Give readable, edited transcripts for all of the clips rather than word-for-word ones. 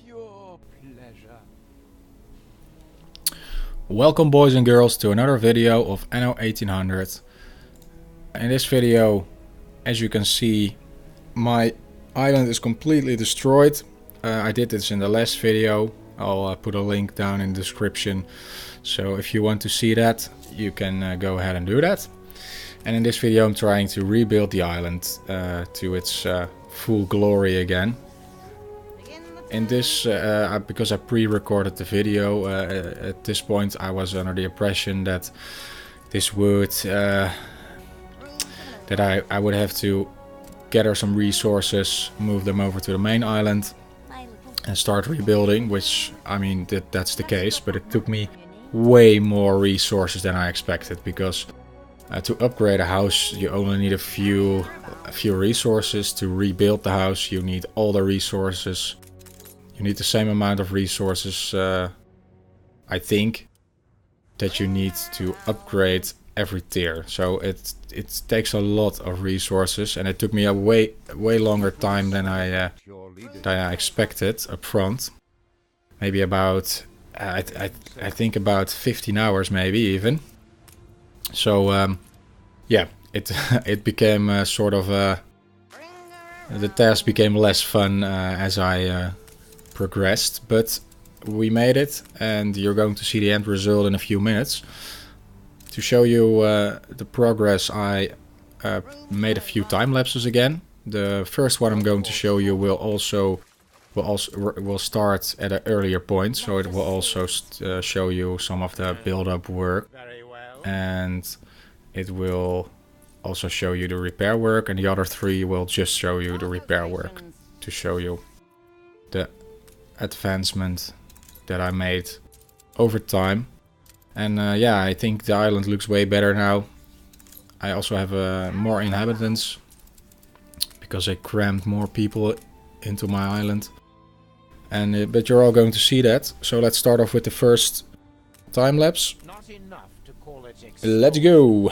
your pleasure. Welcome boys and girls to another video of Anno 1800. In this video, as you can see, my island is completely destroyed. I did this in the last video. I'll put a link down in the description. So if you want to see that, you can go ahead and do that. And in this video I'm trying to rebuild the island to its full glory again. In this, because I pre-recorded the video, at this point I was under the impression that this would, that I would have to gather some resources, move them over to the main island and start rebuilding, which, I mean, that's the case, but it took me way more resources than I expected, because to upgrade a house you only need a few resources. To rebuild the house you need all the resources. You need the same amount of resources, I think, that you need to upgrade every tier. So it takes a lot of resources, and it took me a way longer time than I expected up front. Maybe about, I think about 15 hours, maybe even. So yeah, it became sort of the task became less fun as I progressed, but we made it, and you're going to see the end result in a few minutes. To show you the progress, I made a few time lapses again. The first one I'm going to show you will start at an earlier point, so it will also show you some of the build-up work, and it will also show you the repair work, and the other three will just show you the repair work to show you the advancement that I made over time. And yeah, I think the island looks way better now. I also have more inhabitants because I crammed more people into my island. And but you're all going to see that. So let's start off with the first time lapse. Let's go.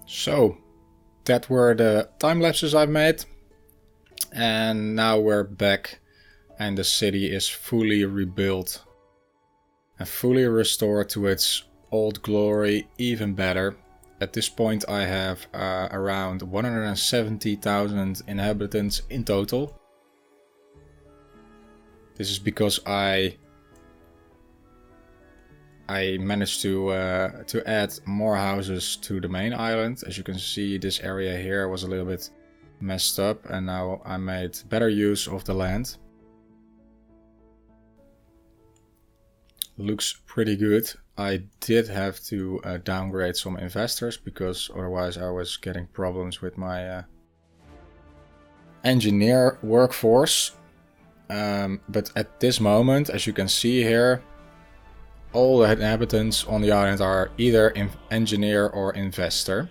So that were the time lapses I've made, and now we're back and the city is fully rebuilt and fully restored to its old glory, even better. At this point I have around 170,000 inhabitants in total. This is because I managed to add more houses to the main island. As you can see, this area here was a little bit messed up, and now I made better use of the land. Looks pretty good. I did have to downgrade some investors because otherwise I was getting problems with my engineer workforce. But at this moment, as you can see here, all the inhabitants on the island are either engineer or investor.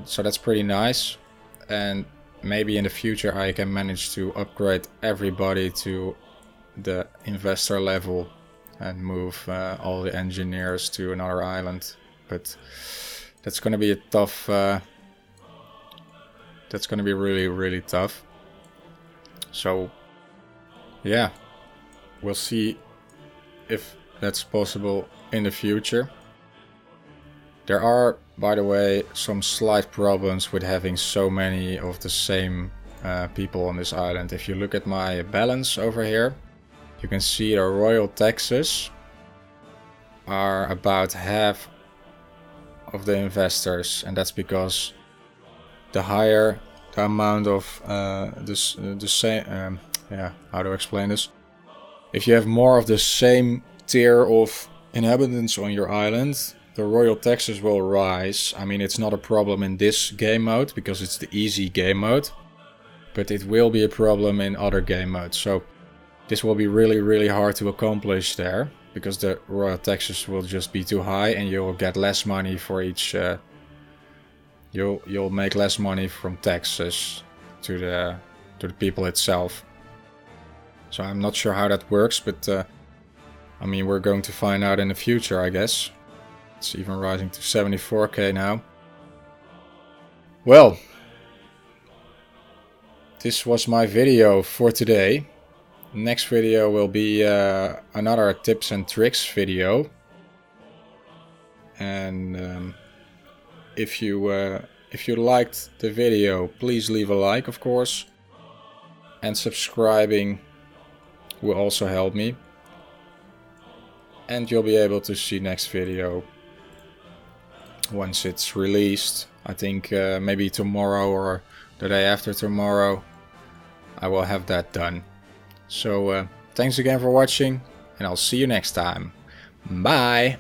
So that's pretty nice. And maybe in the future I can manage to upgrade everybody to the investor level and move all the engineers to another island. But that's going to be a tough... that's going to be really, really tough. So, yeah. We'll see if that's possible in the future. There are, by the way, some slight problems with having so many of the same people on this island. If you look at my balance over here, you can see the royal taxes are about half of the investors, and that's because the higher the amount of the same, how to explain this? If you have more of the same tier of inhabitants on your island, the royal taxes will rise. I mean, it's not a problem in this game mode because it's the easy game mode, but it will be a problem in other game modes. So this will be really, really hard to accomplish there because the royal taxes will just be too high, and you'll get less money for each. You'll make less money from taxes to the people itself. So I'm not sure how that works, but I mean, we're going to find out in the future, I guess. It's even rising to 74k now. Well, this was my video for today. Next video will be another tips and tricks video. And if you liked the video, please leave a like, of course. And subscribing will also help me. And you'll be able to see next video once it's released. I think maybe tomorrow or the day after tomorrow I will have that done. So thanks again for watching, and I'll see you next time. Bye!